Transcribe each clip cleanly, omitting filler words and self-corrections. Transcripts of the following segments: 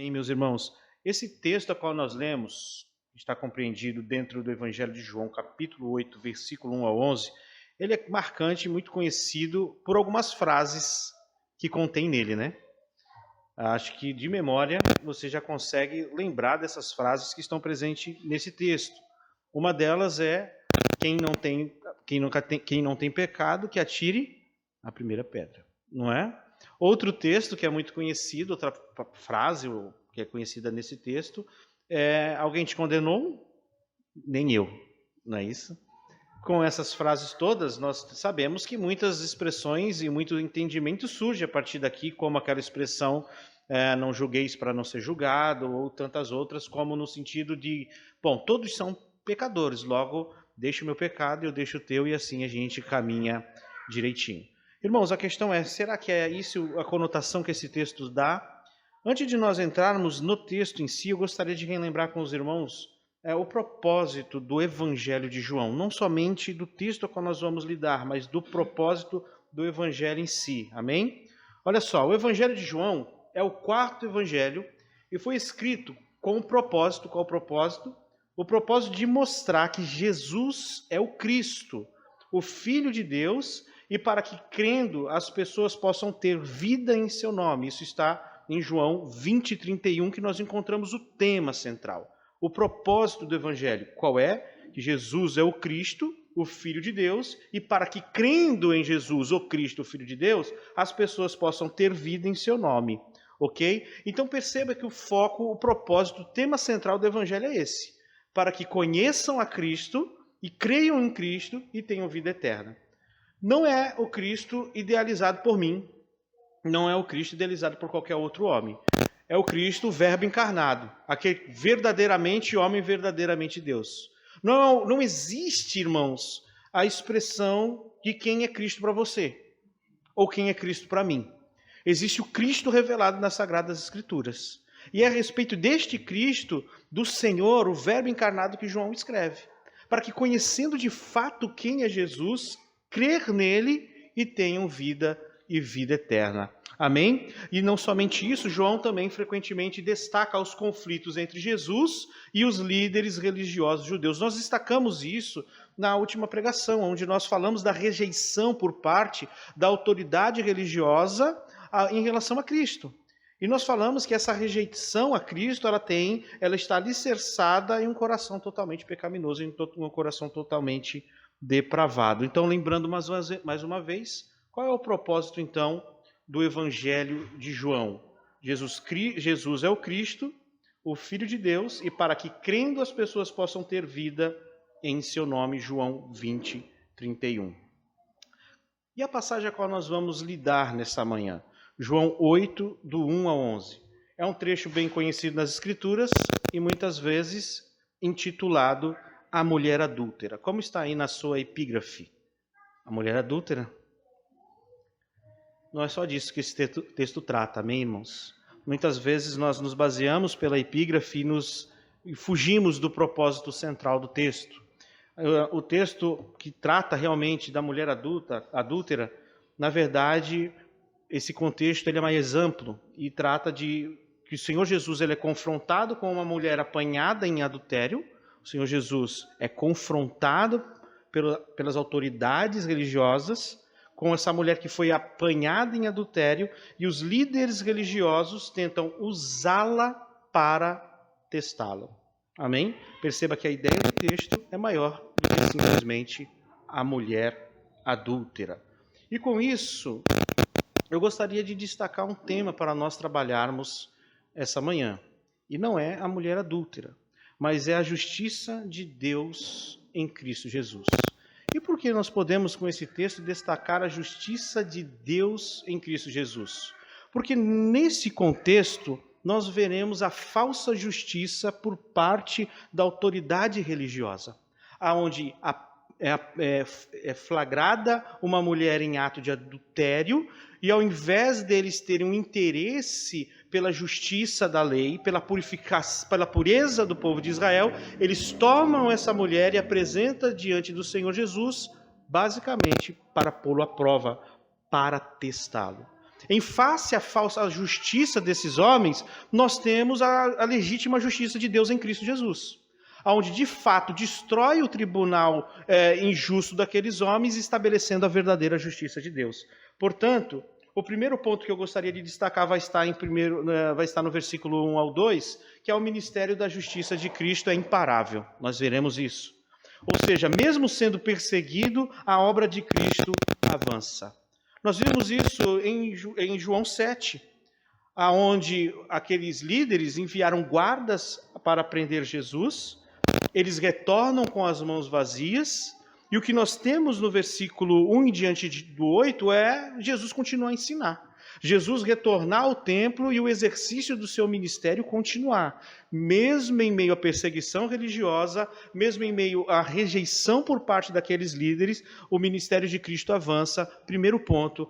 Amém, meus irmãos. Esse texto a qual nós lemos está compreendido dentro do Evangelho de João, capítulo 8, versículo 1 a 11. Ele é marcante e muito conhecido por algumas frases que contém nele, né? Acho que de memória você já consegue lembrar dessas frases que estão presentes nesse texto. Uma delas é: quem não tem pecado, que atire a primeira pedra, não é? Outro texto que é muito conhecido, outra frase que é conhecida nesse texto, é: alguém te condenou? Nem eu, não é isso? Com essas frases todas, nós sabemos que muitas expressões e muito entendimento surge a partir daqui, como aquela expressão não julgueis para não ser julgado, ou tantas outras, como no sentido de, bom, todos são pecadores, logo deixa o meu pecado e eu deixo o teu, e assim a gente caminha direitinho. Irmãos, a questão é, será que é isso a conotação que esse texto dá? Antes de nós entrarmos no texto em si, eu gostaria de relembrar com os irmãos o propósito do Evangelho de João, não somente do texto com que nós vamos lidar, mas do propósito do Evangelho em si, amém? Olha só, o Evangelho de João é o quarto Evangelho e foi escrito com um propósito. Qual o propósito? O propósito de mostrar que Jesus é o Cristo, o Filho de Deus, e para que, crendo, as pessoas possam ter vida em seu nome. Isso está em João 20, 31, que nós encontramos o tema central. O propósito do Evangelho, qual é? Que Jesus é o Cristo, o Filho de Deus, e para que, crendo em Jesus, o Cristo, o Filho de Deus, as pessoas possam ter vida em seu nome. Ok? Então perceba que o foco, o propósito, o tema central do Evangelho é esse. Para que conheçam a Cristo e creiam em Cristo e tenham vida eterna. Não é o Cristo idealizado por mim, não é o Cristo idealizado por qualquer outro homem. É o Cristo, o Verbo encarnado, aquele verdadeiramente homem, verdadeiramente Deus. Não existe, irmãos, a expressão de quem é Cristo para você, ou quem é Cristo para mim. Existe o Cristo revelado nas Sagradas Escrituras. E é a respeito deste Cristo, do Senhor, o Verbo encarnado, que João escreve. Para que, conhecendo de fato quem é Jesus, crer nele e tenham vida e vida eterna. Amém? E não somente isso, João também frequentemente destaca os conflitos entre Jesus e os líderes religiosos judeus. Nós destacamos isso na última pregação, onde nós falamos da rejeição por parte da autoridade religiosa em relação a Cristo. E nós falamos que essa rejeição a Cristo, ela está alicerçada em um coração totalmente pecaminoso, em um coração totalmente depravado. Então, lembrando mais uma vez, qual é o propósito, então, do Evangelho de João? Jesus é o Cristo, o Filho de Deus, e para que, crendo, as pessoas possam ter vida em seu nome, João 20, 31. E a passagem a qual nós vamos lidar nessa manhã? João 8, do 1 ao 11. É um trecho bem conhecido nas Escrituras e muitas vezes intitulado A Mulher Adúltera. Como está aí na sua epígrafe? A mulher adúltera? Não é só disso que esse texto trata, amém, irmãos? Muitas vezes nós nos baseamos pela epígrafe e fugimos do propósito central do texto. O texto que trata realmente da mulher adúltera, na verdade, esse contexto ele é mais amplo e trata de que o Senhor Jesus ele é confrontado com uma mulher apanhada em adultério. O Senhor Jesus é confrontado pelas autoridades religiosas com essa mulher que foi apanhada em adultério, e os líderes religiosos tentam usá-la para testá-la. Amém? Perceba que a ideia do texto é maior do que simplesmente a mulher adúltera. E com isso, eu gostaria de destacar um tema para nós trabalharmos essa manhã. E não é a mulher adúltera, mas é a justiça de Deus em Cristo Jesus. E por que nós podemos, com esse texto, destacar a justiça de Deus em Cristo Jesus? Porque nesse contexto, nós veremos a falsa justiça por parte da autoridade religiosa, onde é flagrada uma mulher em ato de adultério, e ao invés deles terem um interesse pela justiça da lei, pela pureza do povo de Israel, eles tomam essa mulher e apresentam diante do Senhor Jesus, basicamente para pô-lo à prova, para testá-lo. Em face à falsa justiça desses homens, nós temos a legítima justiça de Deus em Cristo Jesus, onde de fato destrói o tribunal injusto daqueles homens, estabelecendo a verdadeira justiça de Deus. Portanto, o primeiro ponto que eu gostaria de destacar vai estar no versículo 1 ao 2, que é o ministério da justiça de Cristo é imparável. Nós veremos isso. Ou seja, mesmo sendo perseguido, a obra de Cristo avança. Nós vimos isso em João 7, onde aqueles líderes enviaram guardas para prender Jesus, eles retornam com as mãos vazias, e o que nós temos no versículo 1 em diante do 8 é Jesus continuar a ensinar. Jesus retornar ao templo e o exercício do seu ministério continuar. Mesmo em meio à perseguição religiosa, mesmo em meio à rejeição por parte daqueles líderes, o ministério de Cristo avança. Primeiro ponto,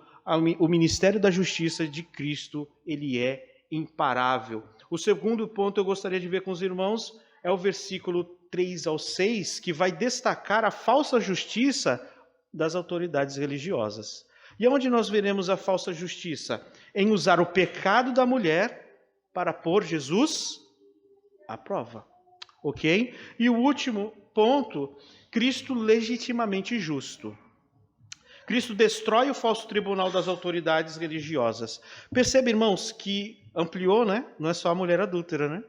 o ministério da justiça de Cristo, ele é imparável. O segundo ponto eu gostaria de ver com os irmãos é o versículo 3 ao 6, que vai destacar a falsa justiça das autoridades religiosas. E onde nós veremos a falsa justiça? Em usar o pecado da mulher para pôr Jesus à prova. Ok? E o último ponto, Cristo legitimamente justo. Cristo destrói o falso tribunal das autoridades religiosas. Percebe, irmãos, que ampliou, né? Não é só a mulher adúltera, né?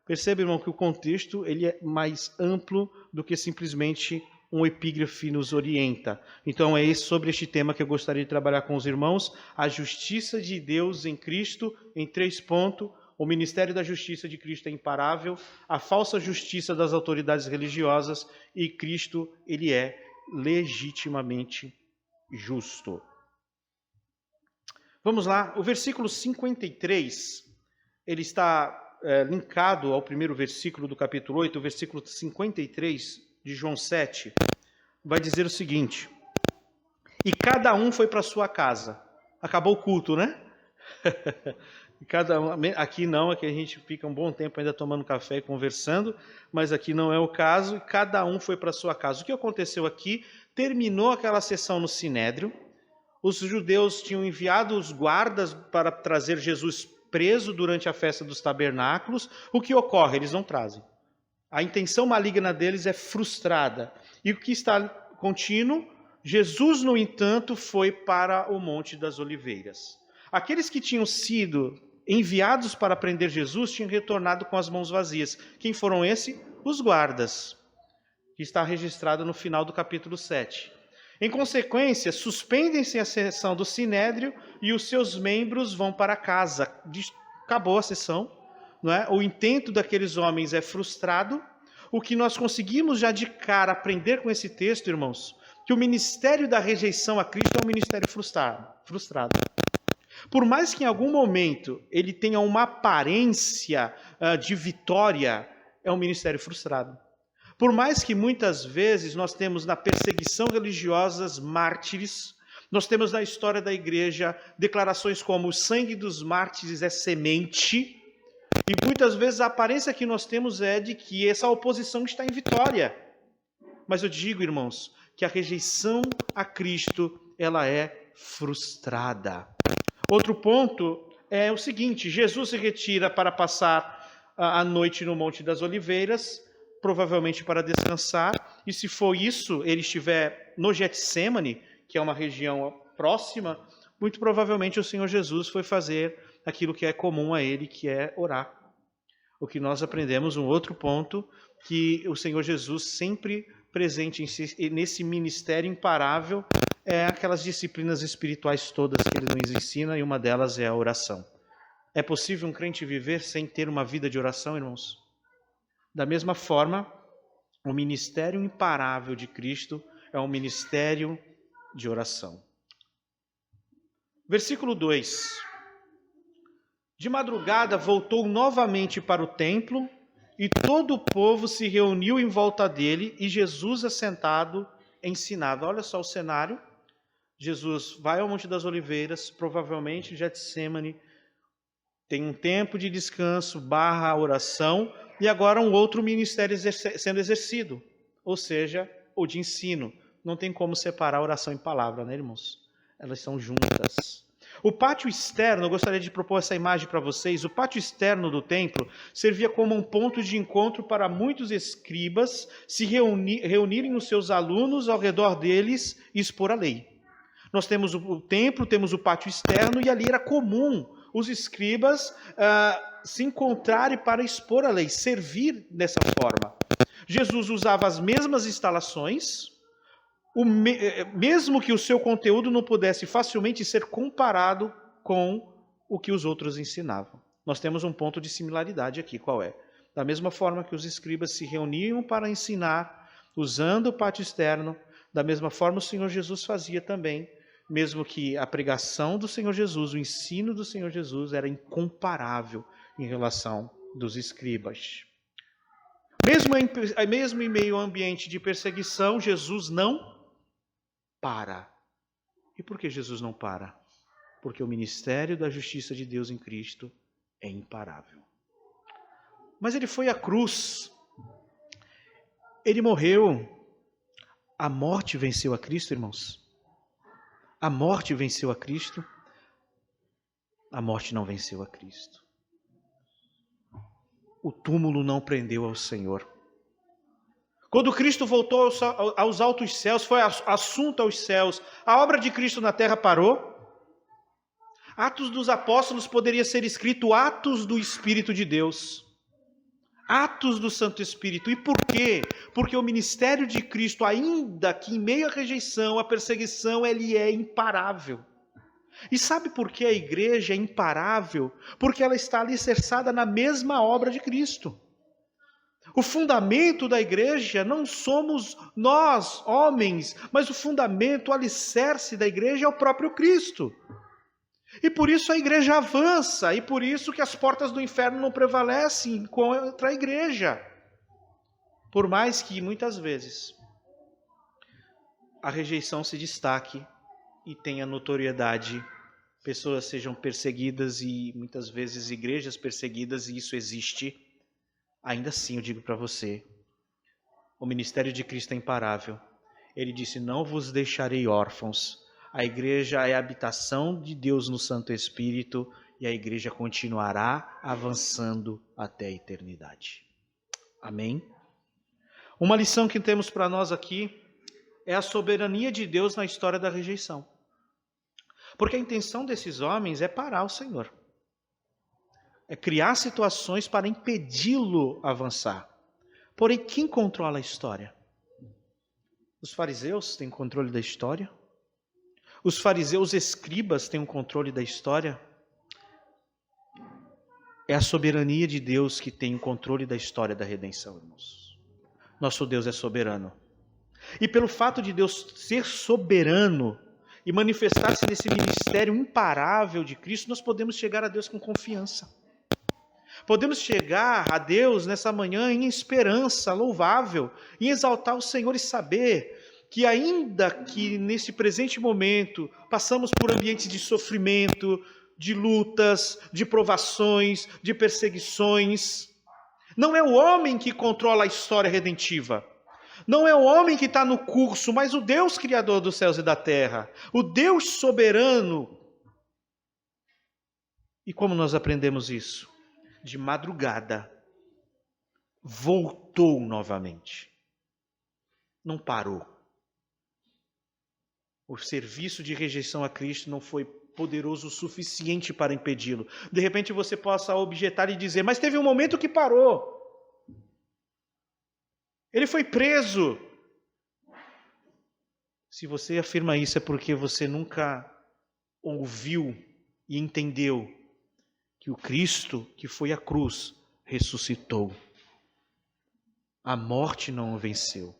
Percebe, irmão, que o contexto ele é mais amplo do que simplesmente um epígrafe nos orienta. Então é sobre este tema que eu gostaria de trabalhar com os irmãos, a justiça de Deus em Cristo, em 3 pontos. O ministério da justiça de Cristo é imparável, a falsa justiça das autoridades religiosas e Cristo, ele é legitimamente justo. Vamos lá, o versículo 53, ele está linkado ao primeiro versículo do capítulo 8, o versículo 53 de João 7, vai dizer o seguinte: e cada um foi para sua casa. Acabou o culto, né? Aqui não, aqui a gente fica um bom tempo ainda tomando café e conversando, mas aqui não é o caso, e cada um foi para sua casa. O que aconteceu aqui? Terminou aquela sessão no Sinédrio, os judeus tinham enviado os guardas para trazer Jesus preso durante a festa dos tabernáculos. O que ocorre? Eles não trazem. A intenção maligna deles é frustrada. E o que está contínuo? Jesus, no entanto, foi para o Monte das Oliveiras. Aqueles que tinham sido enviados para prender Jesus tinham retornado com as mãos vazias. Quem foram esses? Os guardas, que está registrado no final do capítulo 7. Em consequência, suspendem-se a sessão do Sinédrio e os seus membros vão para casa. Acabou a sessão. Não é? O intento daqueles homens é frustrado. O que nós conseguimos já de cara aprender com esse texto, irmãos, que o ministério da rejeição a Cristo é um ministério frustrado. Por mais que em algum momento ele tenha uma aparência de vitória, é um ministério frustrado. Por mais que muitas vezes nós temos na perseguição religiosa mártires, nós temos na história da igreja declarações como o sangue dos mártires é semente, e muitas vezes a aparência que nós temos é de que essa oposição está em vitória. Mas eu digo, irmãos, que a rejeição a Cristo, ela é frustrada. Outro ponto é o seguinte: Jesus se retira para passar a noite no Monte das Oliveiras, provavelmente para descansar, e se for isso, ele estiver no Getsemane, que é uma região próxima, muito provavelmente o Senhor Jesus foi fazer aquilo que é comum a ele, que é orar. O que nós aprendemos, um outro ponto, que o Senhor Jesus sempre presente nesse ministério imparável, é aquelas disciplinas espirituais todas que ele nos ensina, e uma delas é a oração. É possível um crente viver sem ter uma vida de oração, irmãos? Da mesma forma, o ministério imparável de Cristo é um ministério de oração. Versículo 2. De madrugada voltou novamente para o templo, e todo o povo se reuniu em volta dele, e Jesus assentado ensinava. Olha só o cenário. Jesus vai ao Monte das Oliveiras, provavelmente Getsemane, tem um tempo de descanso / oração, e agora um outro ministério sendo exercido, ou seja, o de ensino. Não tem como separar oração e palavra, né, irmãos? Elas são juntas. O pátio externo, eu gostaria de propor essa imagem para vocês, o pátio externo do templo servia como um ponto de encontro para muitos escribas se reunirem os seus alunos ao redor deles e expor a lei. Nós temos o templo, temos o pátio externo, e ali era comum os escribas se encontrarem para expor a lei, servir dessa forma. Jesus usava as mesmas instalações, mesmo que o seu conteúdo não pudesse facilmente ser comparado com o que os outros ensinavam. Nós temos um ponto de similaridade aqui, qual é? Da mesma forma que os escribas se reuniam para ensinar, usando o pátio externo, da mesma forma o Senhor Jesus fazia também, mesmo que a pregação do Senhor Jesus, o ensino do Senhor Jesus era incomparável em relação dos escribas. Mesmo em meio ao ambiente de perseguição, Jesus não para. E por que Jesus não para? Porque o ministério da justiça de Deus em Cristo é imparável. Mas ele foi à cruz. Ele morreu. A morte venceu a Cristo, irmãos? A morte venceu a Cristo? A morte não venceu a Cristo. O túmulo não prendeu ao Senhor. Quando Cristo voltou aos altos céus, foi assunto aos céus, a obra de Cristo na terra parou? Atos dos Apóstolos poderia ser escrito Atos do Espírito de Deus. Atos do Santo Espírito. E por quê? Porque o ministério de Cristo, ainda que em meio à rejeição, à perseguição, ele é imparável. E sabe por que a igreja é imparável? Porque ela está alicerçada na mesma obra de Cristo. O fundamento da igreja não somos nós, homens, mas o fundamento, o alicerce da igreja é o próprio Cristo. E por isso a igreja avança, e por isso que as portas do inferno não prevalecem contra a igreja. Por mais que muitas vezes a rejeição se destaque e tenha notoriedade, pessoas sejam perseguidas e muitas vezes igrejas perseguidas, e isso existe, ainda assim eu digo para você, o ministério de Cristo é imparável. Ele disse, não vos deixarei órfãos. A igreja é a habitação de Deus no Santo Espírito e a igreja continuará avançando até a eternidade. Amém? Uma lição que temos para nós aqui é a soberania de Deus na história da rejeição. Porque a intenção desses homens é parar o Senhor. É criar situações para impedi-lo avançar. Porém, quem controla a história? Os fariseus têm controle da história? Os fariseus escribas têm o controle da história? É a soberania de Deus que tem o controle da história da redenção, irmãos. Nosso Deus é soberano. E pelo fato de Deus ser soberano e manifestar-se nesse ministério imparável de Cristo, nós podemos chegar a Deus com confiança. Podemos chegar a Deus nessa manhã em esperança louvável, em exaltar o Senhor e saber que ainda que nesse presente momento passamos por ambientes de sofrimento, de lutas, de provações, de perseguições, não é o homem que controla a história redentiva. Não é o homem que está no curso, mas o Deus Criador dos céus e da terra, o Deus soberano. E como nós aprendemos isso? De madrugada, voltou novamente. Não parou. O serviço de rejeição a Cristo não foi poderoso o suficiente para impedi-lo. De repente você possa objetar e dizer, mas teve um momento que parou. Ele foi preso. Se você afirma isso é porque você nunca ouviu e entendeu que o Cristo que foi à cruz ressuscitou. A morte não o venceu.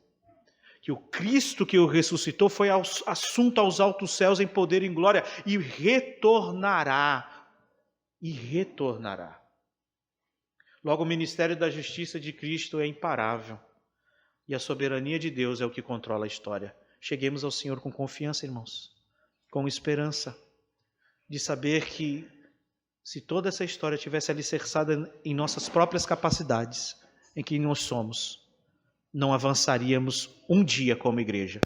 Que o Cristo que o ressuscitou foi assunto aos altos céus em poder e em glória e retornará. E retornará. Logo, o ministério da justiça de Cristo é imparável. E a soberania de Deus é o que controla a história. Cheguemos ao Senhor com confiança, irmãos. Com esperança. De saber que se toda essa história tivesse alicerçada em nossas próprias capacidades, em quem nós somos, não avançaríamos um dia como igreja.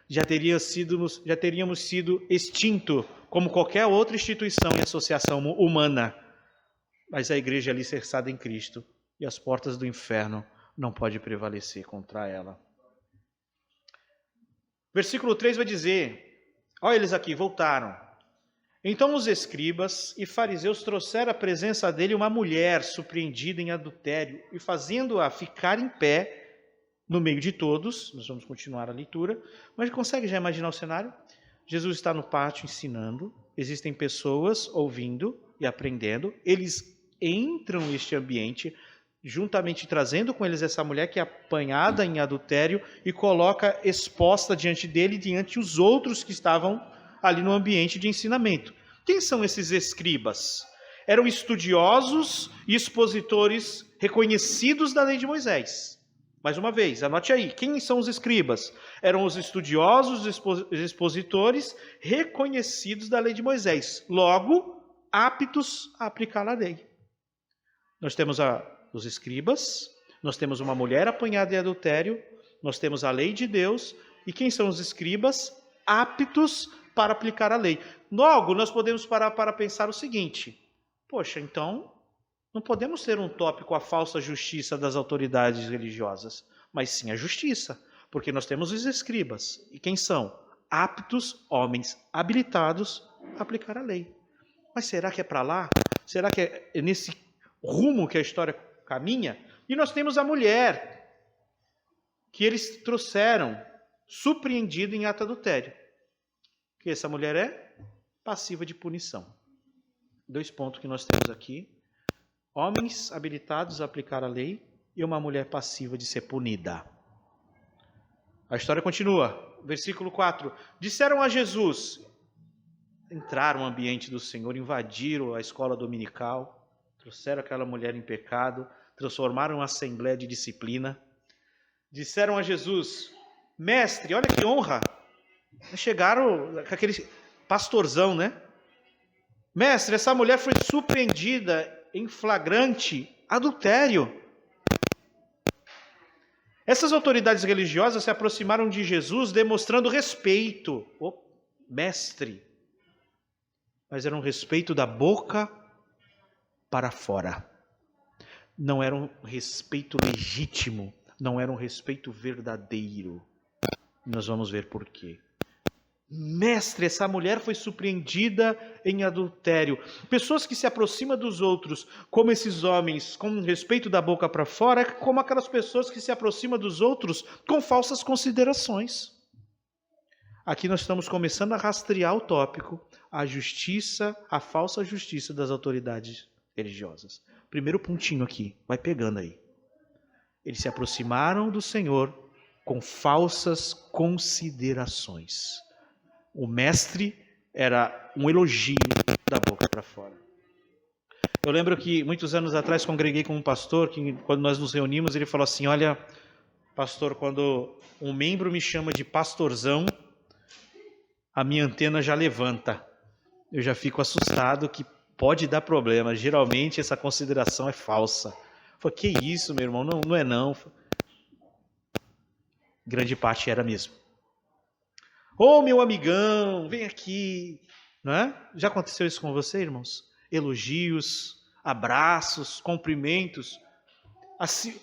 já teríamos sido extinto como qualquer outra instituição e associação humana. Mas a igreja é alicerçada em Cristo e as portas do inferno não podem prevalecer contra ela. Versículo 3 vai dizer, olha eles aqui, voltaram. Então os escribas e fariseus trouxeram à presença dele uma mulher surpreendida em adultério e fazendo-a ficar em pé no meio de todos. Nós vamos continuar a leitura, mas consegue já imaginar o cenário? Jesus está no pátio ensinando, existem pessoas ouvindo e aprendendo, eles entram neste ambiente, juntamente trazendo com eles essa mulher que é apanhada em adultério e coloca exposta diante dele e diante os outros que estavam ali no ambiente de ensinamento. Quem são esses escribas? Eram estudiosos e expositores reconhecidos da lei de Moisés. Mais uma vez, anote aí, quem são os escribas? Eram os estudiosos e expositores reconhecidos da lei de Moisés, logo aptos a aplicar a lei. Nós temos os escribas, nós temos uma mulher apanhada em adultério, nós temos a lei de Deus, e quem são os escribas? Aptos para aplicar a lei. Logo, nós podemos parar para pensar o seguinte, poxa, então, não podemos ter um tópico a falsa justiça das autoridades religiosas, mas sim a justiça, porque nós temos os escribas, e quem são? Aptos, homens habilitados a aplicar a lei. Mas será que é para lá? Será que é nesse rumo que a história caminha? E nós temos a mulher que eles trouxeram, surpreendida em ato adultério. Que essa mulher é passiva de punição. 2 pontos que nós temos aqui. Homens habilitados a aplicar a lei e uma mulher passiva de ser punida. A história continua. Versículo 4. Disseram a Jesus, entraram no ambiente do Senhor, invadiram a escola dominical, trouxeram aquela mulher em pecado, transformaram uma assembleia de disciplina. Disseram a Jesus, mestre, olha que honra. Chegaram com aquele pastorzão, né? Mestre, essa mulher foi surpreendida em flagrante adultério. Essas autoridades religiosas se aproximaram de Jesus demonstrando respeito. Mestre. Mas era um respeito da boca para fora. Não era um respeito legítimo. Não era um respeito verdadeiro. Nós vamos ver por quê. Mestre, essa mulher foi surpreendida em adultério. Pessoas que se aproximam dos outros, como esses homens, com respeito da boca para fora, como aquelas pessoas que se aproximam dos outros com falsas considerações. Aqui nós estamos começando a rastrear o tópico, a justiça, a falsa justiça das autoridades religiosas. Primeiro pontinho aqui, vai pegando aí. Eles se aproximaram do Senhor com falsas considerações. O mestre era um elogio da boca para fora. Eu lembro que muitos anos atrás congreguei com um pastor, que quando nós nos reunimos, ele falou assim, olha, pastor, quando um membro me chama de pastorzão, a minha antena já levanta. Eu já fico assustado que pode dar problema. Geralmente essa consideração é falsa. Eu falei, que isso, meu irmão? Não é não. Grande parte era mesmo. Ô, meu amigão, vem aqui. Não é? Já aconteceu isso com você, irmãos? Elogios, abraços, cumprimentos, assim,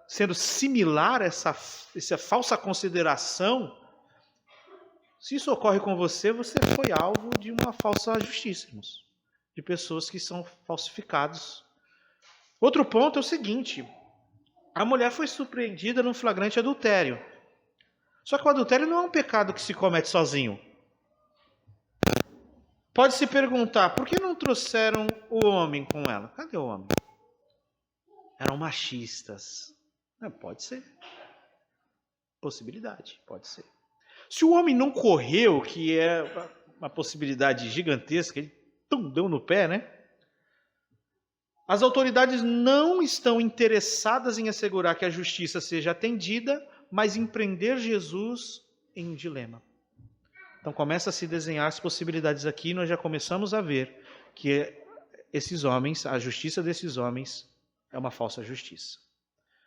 sendo similar a essa falsa consideração. Se isso ocorre com você, você foi alvo de uma falsa justiça, irmãos. De pessoas que são falsificados. Outro ponto é o seguinte. A mulher foi surpreendida num flagrante adultério. Só que o adultério não é um pecado que se comete sozinho. Pode se perguntar, por que não trouxeram o homem com ela? Cadê o homem? Eram machistas. Pode ser. Possibilidade, pode ser. Se o homem não correu, que é uma possibilidade gigantesca, ele deu no pé, né? As autoridades não estão interessadas em assegurar que a justiça seja atendida, mas em prender Jesus em um dilema. Então começa a se desenhar as possibilidades aqui, e nós já começamos a ver que esses homens, a justiça desses homens é uma falsa justiça.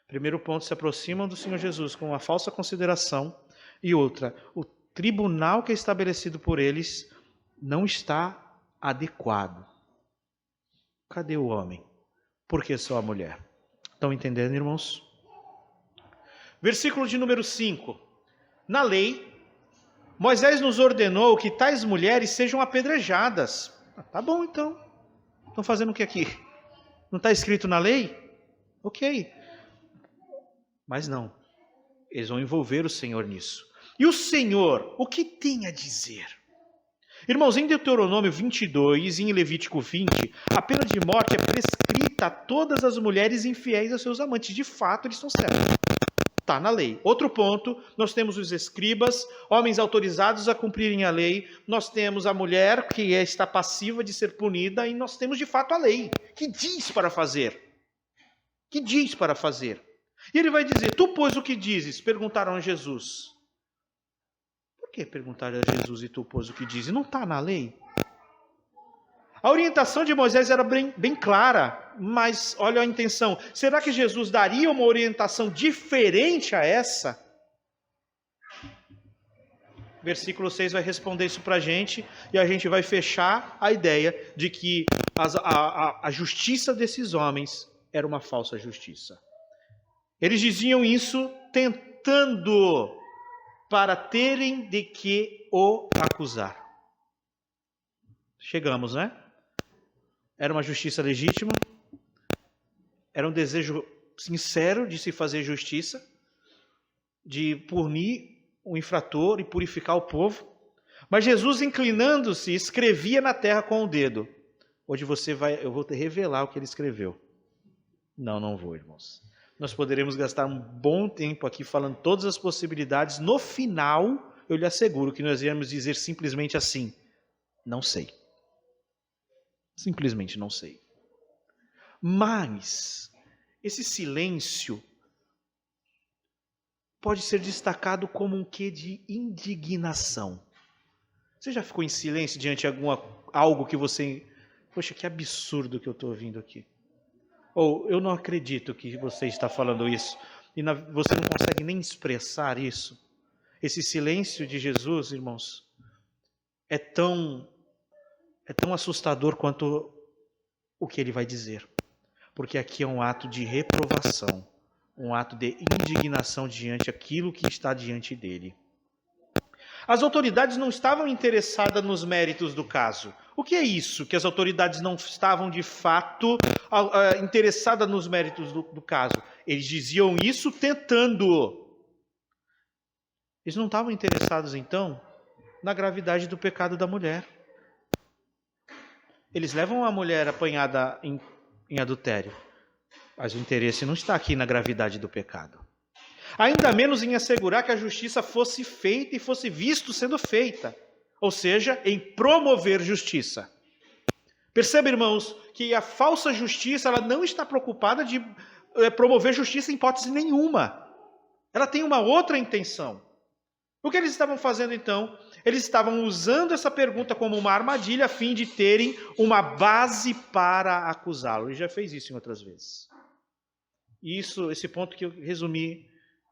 Primeiro ponto, se aproximam do Senhor Jesus com uma falsa consideração, E outra, o tribunal que é estabelecido por eles não está adequado. Cadê o homem? Por que só a mulher? Estão entendendo, irmãos? Versículo de número 5. Na lei, Moisés nos ordenou que tais mulheres sejam apedrejadas. Tá bom, então. Estão fazendo o que aqui? Não está escrito na lei? Ok. Mas não. Eles vão envolver o Senhor nisso. E o Senhor, o que tem a dizer? Irmãos, em Deuteronômio 22 e em Levítico 20, a pena de morte é prescrita a todas as mulheres infiéis a seus amantes. De fato, eles estão certos. Está na lei. Outro ponto, nós temos os escribas, homens autorizados a cumprirem a lei, nós temos a mulher que está passiva de ser punida e nós temos de fato a lei, que diz para fazer. Que diz para fazer. E ele vai dizer, tu pois o que dizes? Perguntaram a Jesus. Por que perguntaram a Jesus e tu pois o que dizes? Não está na lei? A orientação de Moisés era bem clara, mas olha a intenção. Será que Jesus daria uma orientação diferente a essa? Versículo 6 vai responder isso para a gente, e a gente vai fechar a ideia de que a justiça desses homens era uma falsa justiça. Eles diziam isso tentando para terem de que o acusar. Chegamos, né? Era uma justiça legítima, era um desejo sincero de se fazer justiça, de punir o infrator e purificar o povo. Mas Jesus, inclinando-se, escrevia na terra com o dedo. Hoje eu vou te revelar o que ele escreveu. Não vou, irmãos. Nós poderemos gastar um bom tempo aqui falando todas as possibilidades. No final, eu lhe asseguro que nós iremos dizer simplesmente assim, não sei. Simplesmente não sei. Mas esse silêncio pode ser destacado como um quê de indignação. Você já ficou em silêncio diante de algo que você... Poxa, que absurdo que eu estou ouvindo aqui. Ou eu não acredito que você está falando isso. E você não consegue nem expressar isso. Esse silêncio de Jesus, irmãos, é tão assustador quanto o que ele vai dizer. Porque aqui é um ato de reprovação, um ato de indignação diante daquilo que está diante dele. As autoridades não estavam interessadas nos méritos do caso. O que é isso? Que as autoridades não estavam de fato interessadas nos méritos do caso. Eles diziam isso tentando. Eles não estavam interessados então na gravidade do pecado da mulher. Eles levam a mulher apanhada em adultério, mas o interesse não está aqui na gravidade do pecado. Ainda menos em assegurar que a justiça fosse feita e fosse visto sendo feita, ou seja, em promover justiça. Percebe, irmãos, que a falsa justiça ela não está preocupada de promover justiça em hipótese nenhuma. Ela tem uma outra intenção. O que eles estavam fazendo então? Eles estavam usando essa pergunta como uma armadilha a fim de terem uma base para acusá-lo. Ele já fez isso em outras vezes. Esse ponto que eu resumi,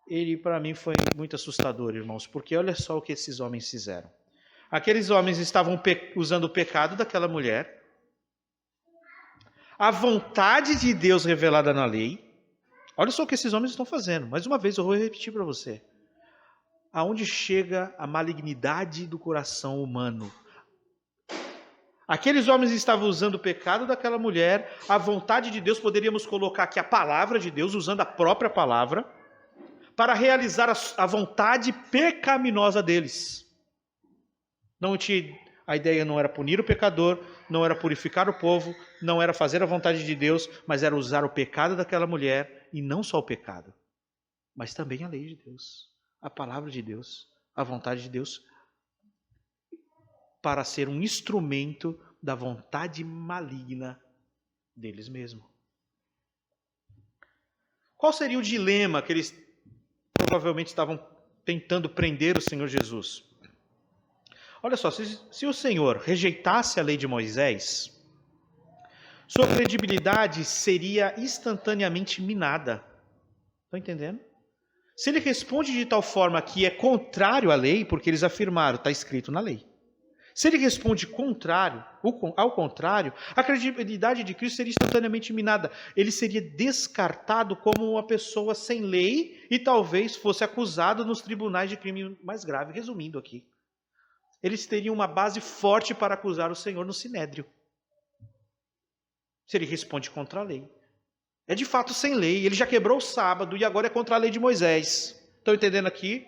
ele para mim foi muito assustador, irmãos, porque olha só o que esses homens fizeram. Aqueles homens estavam usando o pecado daquela mulher, a vontade de Deus revelada na lei. Olha só o que esses homens estão fazendo. Mais uma vez, eu vou repetir para você. Aonde chega a malignidade do coração humano. Aqueles homens estavam usando o pecado daquela mulher, a vontade de Deus, poderíamos colocar aqui a palavra de Deus, usando a própria palavra, para realizar a vontade pecaminosa deles. A ideia não era punir o pecador, não era purificar o povo, não era fazer a vontade de Deus, mas era usar o pecado daquela mulher, e não só o pecado, mas também a lei de Deus. A palavra de Deus, a vontade de Deus, para ser um instrumento da vontade maligna deles mesmos. Qual seria o dilema que eles provavelmente estavam tentando prender o Senhor Jesus? Olha só, se o Senhor rejeitasse a lei de Moisés, sua credibilidade seria instantaneamente minada. Estão entendendo? Se ele responde de tal forma que é contrário à lei, porque eles afirmaram, está escrito na lei. Se ele responde ao contrário, a credibilidade de Cristo seria instantaneamente minada. Ele seria descartado como uma pessoa sem lei e talvez fosse acusado nos tribunais de crime mais grave. Resumindo aqui, eles teriam uma base forte para acusar o Senhor no Sinédrio. Se ele responde contra a lei. É de fato sem lei, ele já quebrou o sábado e agora é contra a lei de Moisés. Estão entendendo aqui?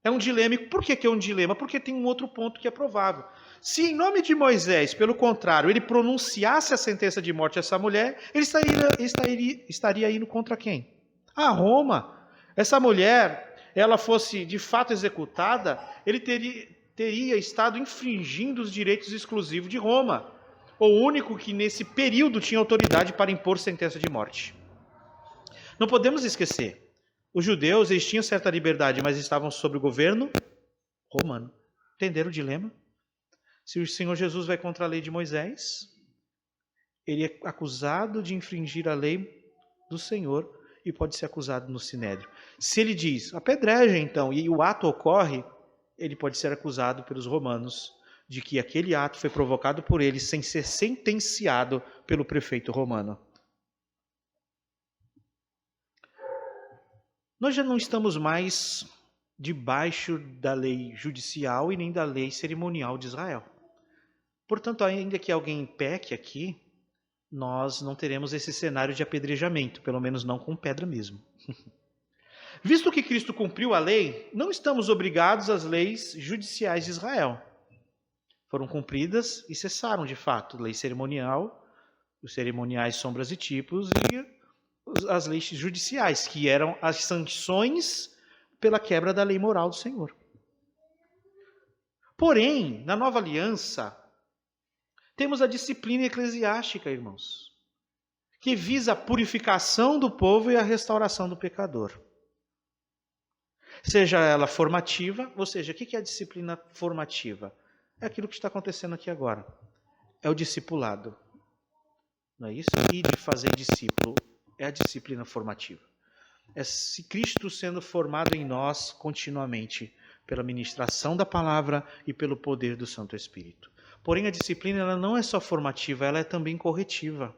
É um dilema. E por que é um dilema? Porque tem um outro ponto que é provável. Se em nome de Moisés, pelo contrário, ele pronunciasse a sentença de morte a essa mulher, ele estaria indo contra quem? A Roma. Essa mulher, ela fosse de fato executada, ele teria estado infringindo os direitos exclusivos de Roma. O único que nesse período tinha autoridade para impor sentença de morte. Não podemos esquecer, os judeus eles tinham certa liberdade, mas estavam sob o governo romano. Entenderam o dilema? Se o Senhor Jesus vai contra a lei de Moisés, ele é acusado de infringir a lei do Senhor e pode ser acusado no Sinédrio. Se ele diz, apedreja então, e o ato ocorre, ele pode ser acusado pelos romanos de que aquele ato foi provocado por ele sem ser sentenciado pelo prefeito romano. Nós já não estamos mais debaixo da lei judicial e nem da lei cerimonial de Israel. Portanto, ainda que alguém peque aqui, nós não teremos esse cenário de apedrejamento, pelo menos não com pedra mesmo. Visto que Cristo cumpriu a lei, não estamos obrigados às leis judiciais de Israel. Foram cumpridas e cessaram de fato. Lei cerimonial, os cerimoniais, sombras e tipos, e as leis judiciais, que eram as sanções pela quebra da lei moral do Senhor. Porém, na nova aliança, temos a disciplina eclesiástica, irmãos, que visa a purificação do povo e a restauração do pecador. Seja ela formativa, ou seja, o que é a disciplina formativa? É aquilo que está acontecendo aqui agora. É o discipulado. Não é isso? E de fazer discípulo é a disciplina formativa. É se Cristo sendo formado em nós continuamente pela ministração da palavra e pelo poder do Santo Espírito. Porém, a disciplina ela não é só formativa, ela é também corretiva.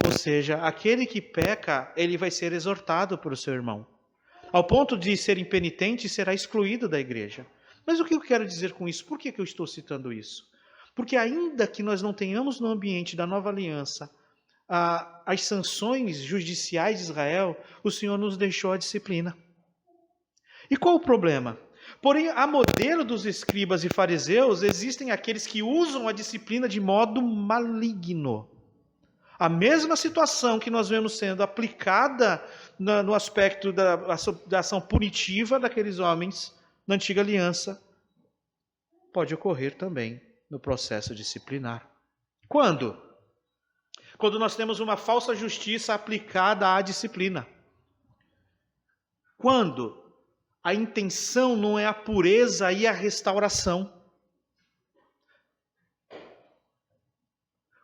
Ou seja, aquele que peca, ele vai ser exortado pelo seu irmão. Ao ponto de ser impenitente, será excluído da igreja. Mas o que eu quero dizer com isso? Por que eu estou citando isso? Porque ainda que nós não tenhamos no ambiente da nova aliança as sanções judiciais de Israel, o Senhor nos deixou a disciplina. E qual o problema? Porém, a modelo dos escribas e fariseus, existem aqueles que usam a disciplina de modo maligno. A mesma situação que nós vemos sendo aplicada no aspecto da ação punitiva daqueles homens na antiga aliança, pode ocorrer também no processo disciplinar. Quando? Quando nós temos uma falsa justiça aplicada à disciplina. Quando a intenção não é a pureza e a restauração.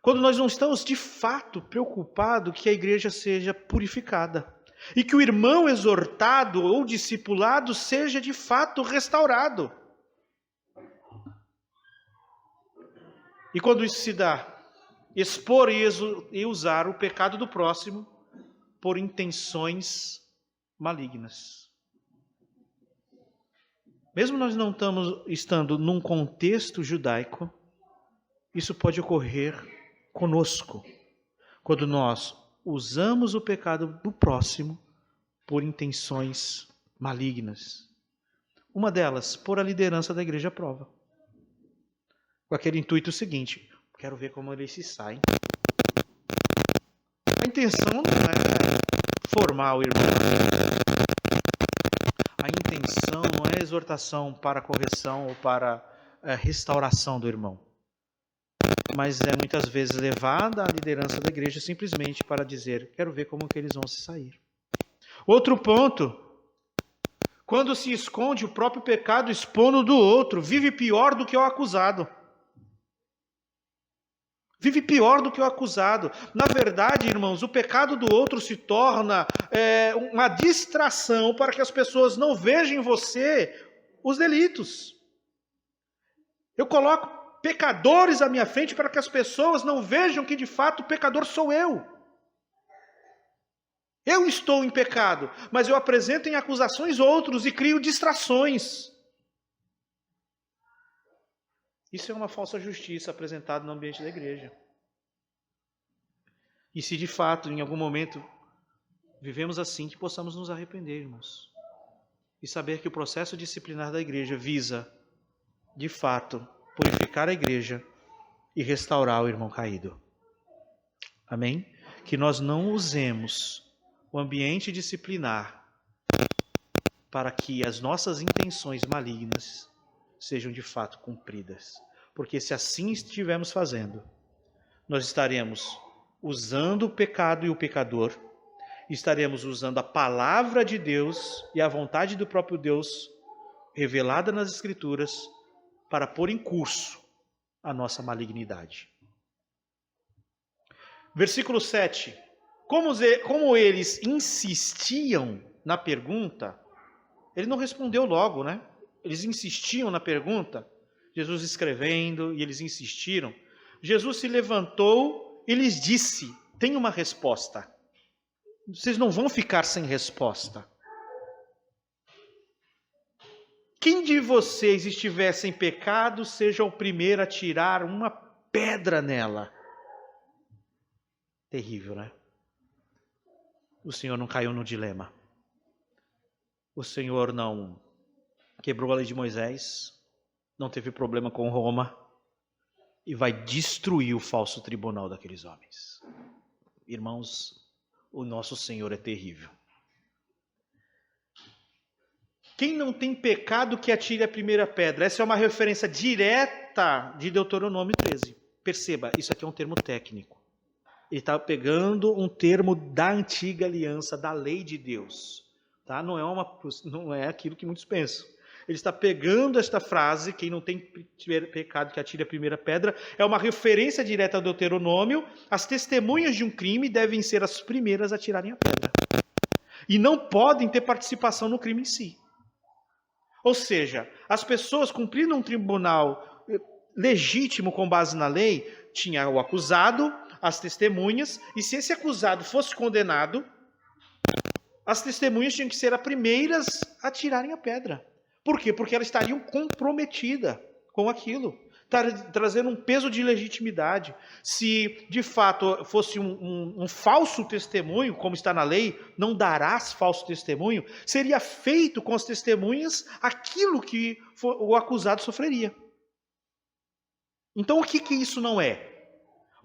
Quando nós não estamos de fato preocupados que a igreja seja purificada. E que o irmão exortado ou discipulado seja de fato restaurado. E quando isso se dá, expor e usar o pecado do próximo por intenções malignas. Mesmo nós não estando num contexto judaico, isso pode ocorrer conosco, quando nós usamos o pecado do próximo por intenções malignas. Uma delas, pôr a liderança da igreja à prova. Com aquele intuito seguinte, quero ver como eles se saem. A intenção não é formar o irmão. A intenção não é exortação para correção ou para restauração do irmão. Mas é muitas vezes levada à liderança da igreja simplesmente para dizer, quero ver como que eles vão se sair. Outro ponto, quando se esconde o próprio pecado expondo do outro, vive pior do que o acusado. Vive pior do que o acusado. Na verdade, irmãos, o pecado do outro se torna uma distração para que as pessoas não vejam em você os delitos. Eu coloco pecadores à minha frente para que as pessoas não vejam que de fato o pecador sou eu. Eu estou em pecado, mas eu apresento em acusações outros e crio distrações. Isso é uma falsa justiça apresentada no ambiente da igreja. E se de fato, em algum momento, vivemos assim, que possamos nos arrepender, irmãos. E saber que o processo disciplinar da igreja visa, de fato, purificar a igreja e restaurar o irmão caído. Amém? Que nós não usemos o ambiente disciplinar para que as nossas intenções malignas sejam de fato cumpridas. Porque se assim estivermos fazendo, nós estaremos usando o pecado e o pecador, estaremos usando a palavra de Deus e a vontade do próprio Deus revelada nas Escrituras para pôr em curso a nossa malignidade. Versículo 7. Como eles insistiam na pergunta, ele não respondeu logo, né? Eles insistiam na pergunta, Jesus escrevendo, e eles insistiram. Jesus se levantou e lhes disse, tem uma resposta. Vocês não vão ficar sem resposta. Quem de vocês estivesse em pecado, seja o primeiro a tirar uma pedra nela. Terrível, né? O Senhor não caiu no dilema. O Senhor não quebrou a lei de Moisés, não teve problema com Roma e vai destruir o falso tribunal daqueles homens. Irmãos, o nosso Senhor é terrível. Quem não tem pecado que atire a primeira pedra. Essa é uma referência direta de Deuteronômio 13. Perceba, isso aqui é um termo técnico. Ele está pegando um termo da antiga aliança, da lei de Deus. Tá? Não é aquilo que muitos pensam. Ele está pegando esta frase, quem não tem pecado que atire a primeira pedra, é uma referência direta ao Deuteronômio. As testemunhas de um crime devem ser as primeiras a tirarem a pedra. E não podem ter participação no crime em si. Ou seja, as pessoas cumprindo um tribunal legítimo com base na lei, tinha o acusado, as testemunhas, e se esse acusado fosse condenado, as testemunhas tinham que ser as primeiras a tirarem a pedra. Por quê? Porque elas estariam comprometidas com aquilo, trazendo um peso de legitimidade. Se de fato fosse um falso testemunho, como está na lei, não darás falso testemunho, seria feito com as testemunhas aquilo que o acusado sofreria. Então o que isso não é?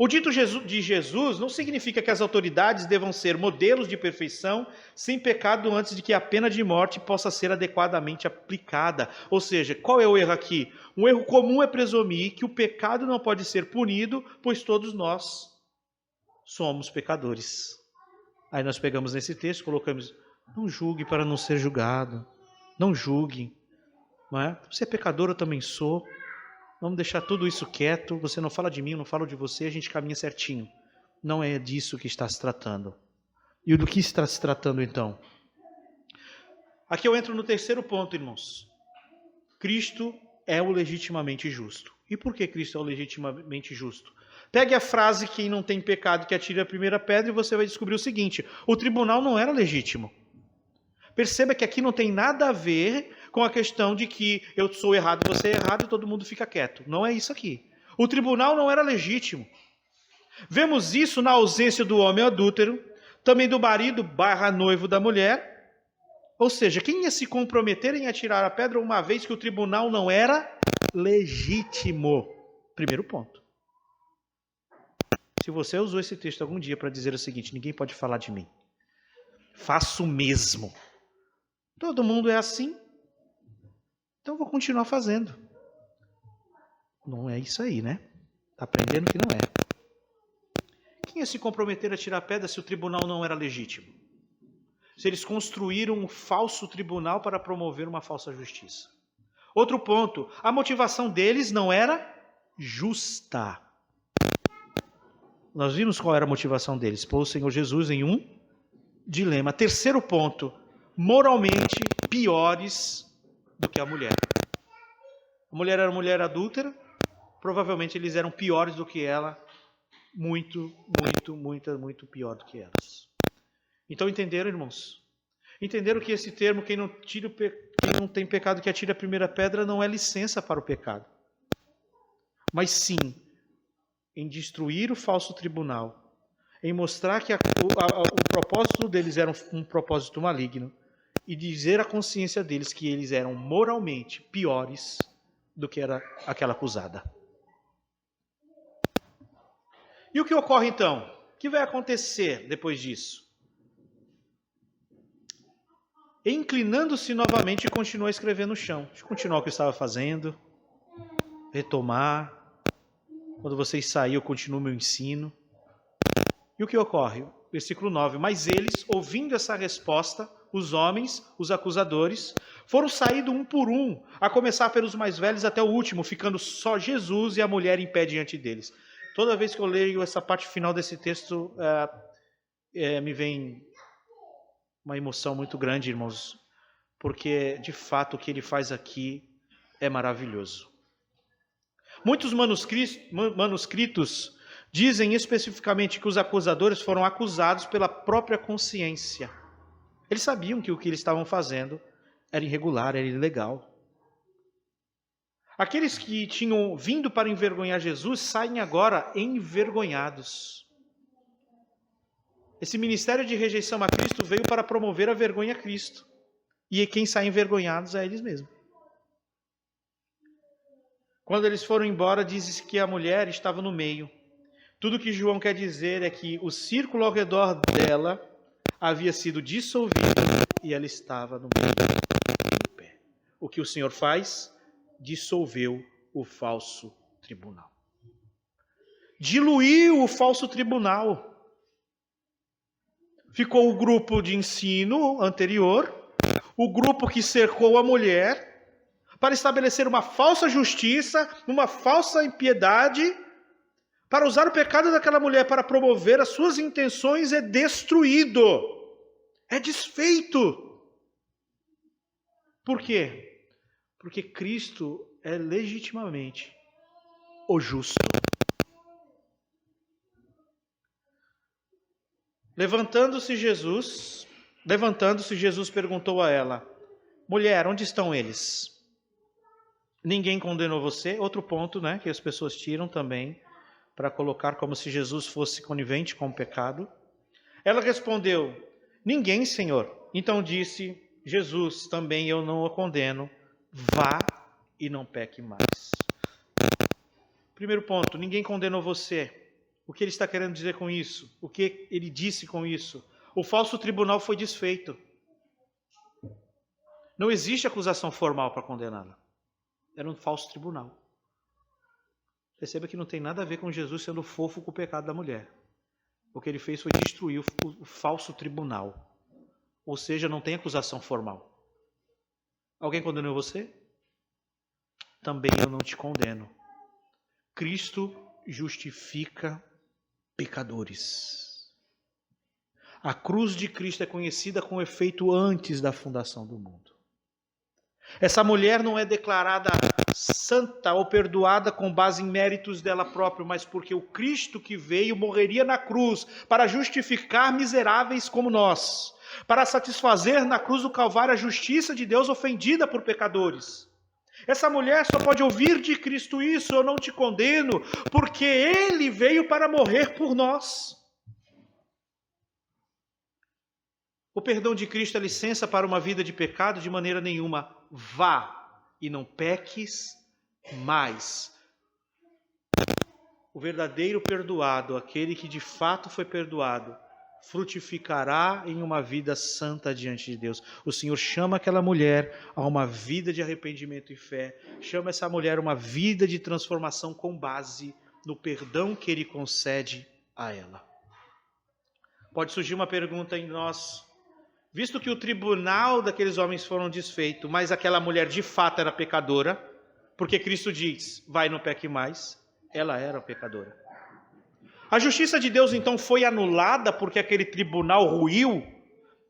O dito de Jesus não significa que as autoridades devam ser modelos de perfeição, sem pecado, antes de que a pena de morte possa ser adequadamente aplicada. Ou seja, qual é o erro aqui? Um erro comum é presumir que o pecado não pode ser punido, pois todos nós somos pecadores. Aí nós pegamos nesse texto, colocamos, não julgue para não ser julgado. Não julgue. Não é? Você é pecador, eu também sou. Vamos deixar tudo isso quieto, você não fala de mim, eu não falo de você, a gente caminha certinho. Não é disso que está se tratando. E do que está se tratando então? Aqui eu entro no terceiro ponto, irmãos. Cristo é o legitimamente justo. E por que Cristo é o legitimamente justo? Pegue a frase, quem não tem pecado que atire a primeira pedra, e você vai descobrir o seguinte, o tribunal não era legítimo. Perceba que aqui não tem nada a ver com a questão de que eu sou errado, você é errado e todo mundo fica quieto. Não é isso aqui. O tribunal não era legítimo. Vemos isso na ausência do homem adúltero, também do marido / noivo da mulher. Ou seja, quem ia se comprometer em atirar a pedra uma vez que o tribunal não era legítimo? Primeiro ponto. Se você usou esse texto algum dia para dizer o seguinte, ninguém pode falar de mim. Faço o mesmo. Todo mundo é assim, então eu vou continuar fazendo. Não é isso aí, né? Está aprendendo que não é. Quem ia se comprometer a tirar pedra se o tribunal não era legítimo? Se eles construíram um falso tribunal para promover uma falsa justiça. Outro ponto, a motivação deles não era justa. Nós vimos qual era a motivação deles, pôr o Senhor Jesus em um dilema. Terceiro ponto, moralmente piores do que a mulher. A mulher era uma mulher adúltera, provavelmente eles eram piores do que ela, muito pior do que elas. Então entenderam, irmãos? Entenderam que esse termo, quem não tem pecado que atire a primeira pedra, não é licença para o pecado. Mas sim, em destruir o falso tribunal, em mostrar que o propósito deles era um propósito maligno, e dizer à consciência deles que eles eram moralmente piores do que era aquela acusada. E o que ocorre então? O que vai acontecer depois disso? Inclinando-se novamente, continuou a escrever no chão. Deixa eu continuar o que eu estava fazendo. Retomar. Quando vocês saírem, eu continuo meu ensino. E o que ocorre? Versículo 9. Mas eles, ouvindo essa resposta, os homens, os acusadores, foram saindo um por um, a começar pelos mais velhos até o último, ficando só Jesus e a mulher em pé diante deles. Toda vez que eu leio essa parte final desse texto, me vem uma emoção muito grande, irmãos, porque de fato o que ele faz aqui é maravilhoso. Muitos manuscritos dizem especificamente que os acusadores foram acusados pela própria consciência. Eles sabiam que o que eles estavam fazendo era irregular, era ilegal. Aqueles que tinham vindo para envergonhar Jesus saem agora envergonhados. Esse ministério de rejeição a Cristo veio para promover a vergonha a Cristo. E quem sai envergonhados é eles mesmos. Quando eles foram embora, diz que a mulher estava no meio. Tudo que João quer dizer é que o círculo ao redor dela havia sido dissolvido e ela estava no meio, em pé. O que o Senhor faz? Dissolveu o falso tribunal. Diluiu o falso tribunal. Ficou o grupo de ensino anterior, o grupo que cercou a mulher, para estabelecer uma falsa justiça, uma falsa impiedade, para usar o pecado daquela mulher para promover as suas intenções, é destruído, é desfeito. Por quê? Porque Cristo é legitimamente o justo. Levantando-se, Jesus perguntou a ela: mulher, onde estão eles? Ninguém condenou você? Outro ponto, que as pessoas tiram também, para colocar como se Jesus fosse conivente com o pecado. Ela respondeu: ninguém, Senhor. Então disse Jesus: também eu não o condeno. Vá e não peque mais. Primeiro ponto, ninguém condenou você. O que ele está querendo dizer com isso? O que ele disse com isso? O falso tribunal foi desfeito. Não existe acusação formal para condená-la. Era um falso tribunal. Perceba que não tem nada a ver com Jesus sendo fofo com o pecado da mulher. O que ele fez foi destruir o falso tribunal. Ou seja, não tem acusação formal. Alguém condenou você? Também eu não te condeno. Cristo justifica pecadores. A cruz de Cristo é conhecida com efeito antes da fundação do mundo. Essa mulher não é declarada santa ou perdoada com base em méritos dela própria, mas porque o Cristo que veio morreria na cruz para justificar miseráveis como nós, para satisfazer na cruz do Calvário a justiça de Deus ofendida por pecadores. Essa mulher só pode ouvir de Cristo isso: eu não te condeno, porque Ele veio para morrer por nós. O perdão de Cristo é licença para uma vida de pecado? De maneira nenhuma. Vá e não peques mais. O verdadeiro perdoado, aquele que de fato foi perdoado, frutificará em uma vida santa diante de Deus. O Senhor chama aquela mulher a uma vida de arrependimento e fé. Chama essa mulher a uma vida de transformação com base no perdão que Ele concede a ela. Pode surgir uma pergunta em nós. Visto que o tribunal daqueles homens foram desfeito, mas aquela mulher de fato era pecadora, porque Cristo diz, vai, não peque mais, ela era pecadora. A justiça de Deus então foi anulada porque aquele tribunal ruiu?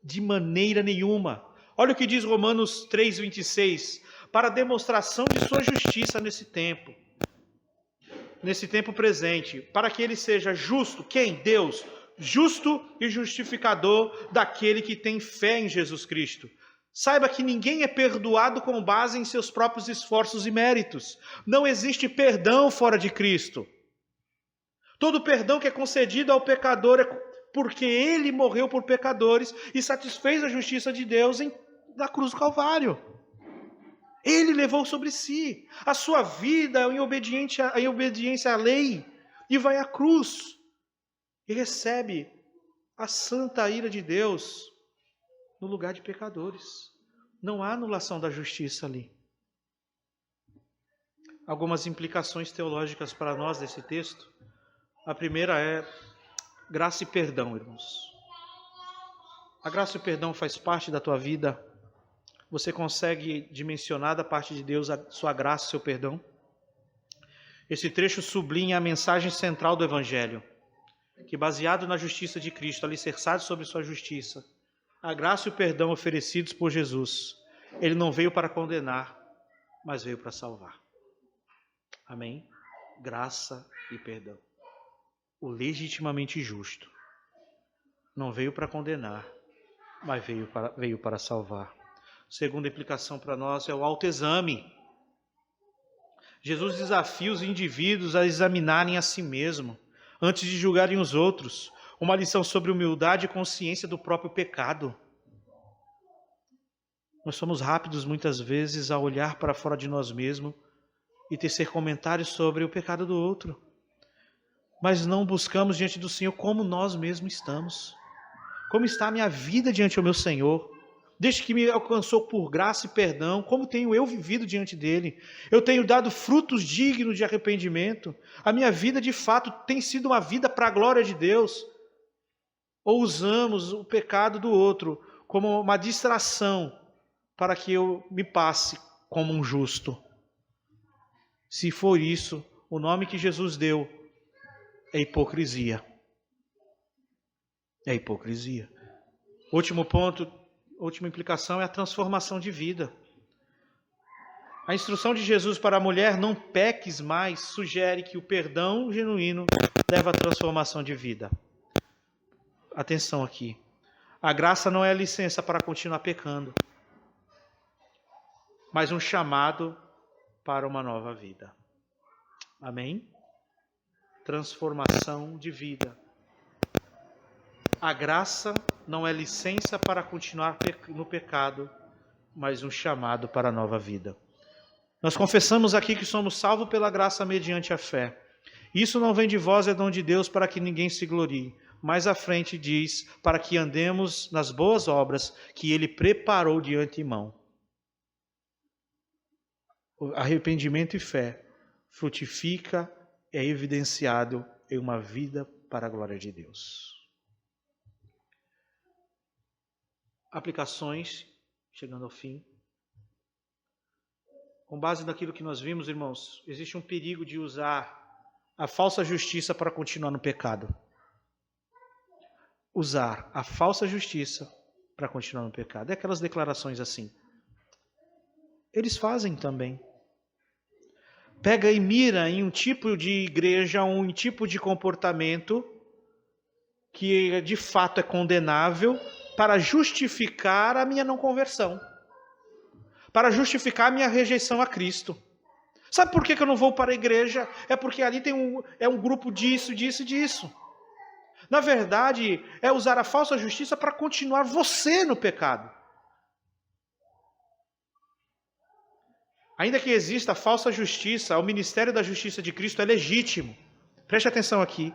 De maneira nenhuma. Olha o que diz Romanos 3:26, para demonstração de sua justiça nesse tempo presente, para que ele seja justo. Quem? Deus. Justo e justificador daquele que tem fé em Jesus Cristo. Saiba que ninguém é perdoado com base em seus próprios esforços e méritos. Não existe perdão fora de Cristo. Todo perdão que é concedido ao pecador é porque ele morreu por pecadores e satisfez a justiça de Deus na cruz do Calvário. Ele levou sobre si a sua vida em obediência à lei e vai à cruz e recebe a santa ira de Deus no lugar de pecadores. Não há anulação da justiça ali. Algumas implicações teológicas para nós desse texto. A primeira é graça e perdão, irmãos. A graça e o perdão faz parte da tua vida. Você consegue dimensionar da parte de Deus a sua graça e seu perdão? Esse trecho sublinha a mensagem central do Evangelho, que baseado na justiça de Cristo, alicerçado sobre sua justiça, a graça e o perdão oferecidos por Jesus, ele não veio para condenar, mas veio para salvar. Amém? Graça e perdão. O legitimamente justo não veio para condenar, mas veio para salvar. Segunda implicação para nós é o autoexame. Jesus desafia os indivíduos a examinarem a si mesmo, antes de julgarem os outros. Uma lição sobre humildade e consciência do próprio pecado. Nós somos rápidos muitas vezes a olhar para fora de nós mesmos e tecer comentários sobre o pecado do outro. Mas não buscamos diante do Senhor como nós mesmos estamos. Como está a minha vida diante do meu Senhor? Desde que me alcançou por graça e perdão, como tenho eu vivido diante dele? Eu tenho dado frutos dignos de arrependimento? A minha vida, de fato, tem sido uma vida para a glória de Deus? Ou usamos o pecado do outro como uma distração para que eu me passe como um justo? Se for isso, o nome que Jesus deu é hipocrisia. É hipocrisia. Último ponto, última implicação é a transformação de vida. A instrução de Jesus para a mulher, não peques mais, sugere que o perdão genuíno leva à transformação de vida. Atenção aqui. A graça não é a licença para continuar pecando, mas um chamado para uma nova vida. Amém? Transformação de vida. A graça não é licença para continuar no pecado, mas um chamado para a nova vida. Nós confessamos aqui que somos salvos pela graça mediante a fé. Isso não vem de vós, é dom de Deus, para que ninguém se glorie. Mais à frente diz, para que andemos nas boas obras que Ele preparou de antemão. O arrependimento e fé frutifica, é evidenciado em uma vida para a glória de Deus. Aplicações, chegando ao fim. Com base naquilo que nós vimos, irmãos, existe um perigo de usar a falsa justiça para continuar no pecado. Usar a falsa justiça para continuar no pecado. É aquelas declarações assim. Eles fazem também. Pega e mira em um tipo de igreja, um tipo de comportamento que de fato é condenável para justificar a minha não conversão. Para justificar a minha rejeição a Cristo. Sabe por que eu não vou para a igreja? É porque ali tem um grupo disso. Na verdade, é usar a falsa justiça para continuar você no pecado. Ainda que exista a falsa justiça, o ministério da justiça de Cristo é legítimo. Preste atenção aqui.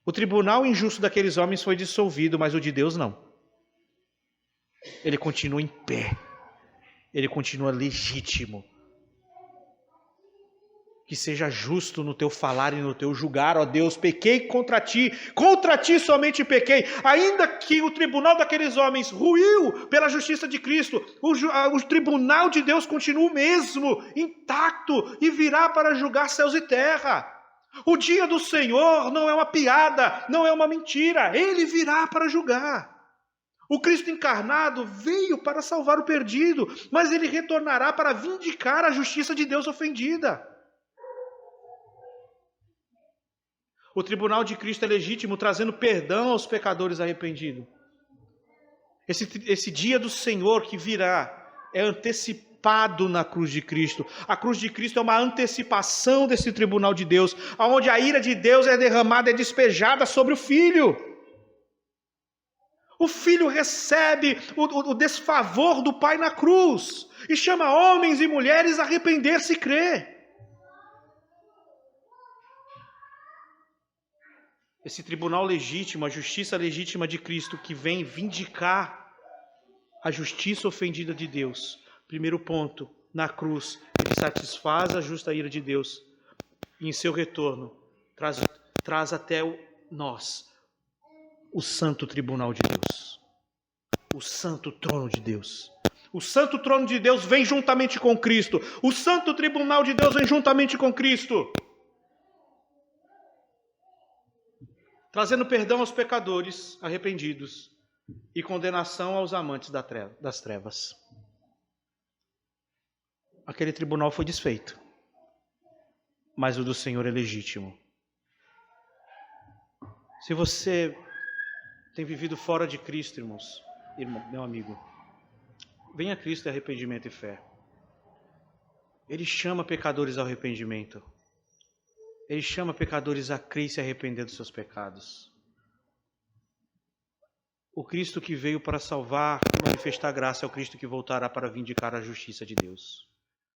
O tribunal injusto daqueles homens foi dissolvido, mas o de Deus não. Ele continua em pé. Ele continua legítimo. Que seja justo no teu falar e no teu julgar, ó Deus, pequei contra ti somente pequei. Ainda que o tribunal daqueles homens ruiu pela justiça de Cristo, o tribunal de Deus continua o mesmo, intacto, e virá para julgar céus e terra. O dia do Senhor não é uma piada, não é uma mentira. Ele virá para julgar. O Cristo encarnado veio para salvar o perdido, mas ele retornará para vindicar a justiça de Deus ofendida. O tribunal de Cristo é legítimo, trazendo perdão aos pecadores arrependidos. Esse dia do Senhor que virá é antecipado na cruz de Cristo. A cruz de Cristo é uma antecipação desse tribunal de Deus, onde a ira de Deus é derramada, é despejada sobre o Filho. O Filho recebe o desfavor do Pai na cruz e chama homens e mulheres a arrepender-se e crer. Esse tribunal legítimo, a justiça legítima de Cristo que vem vindicar a justiça ofendida de Deus. Primeiro ponto, na cruz, ele satisfaz a justa ira de Deus e em seu retorno traz até nós o santo tribunal de Deus, o santo trono de Deus. O santo trono de Deus vem juntamente com Cristo. O santo tribunal de Deus vem juntamente com Cristo, trazendo perdão aos pecadores arrependidos e condenação aos amantes das trevas. Aquele tribunal foi desfeito, mas o do Senhor é legítimo. Se você tem vivido fora de Cristo, meu amigo, venha a Cristo em arrependimento e fé. Ele chama pecadores ao arrependimento. Ele chama pecadores a crer e se arrepender dos seus pecados. O Cristo que veio para salvar, manifestar graça, é o Cristo que voltará para vindicar a justiça de Deus.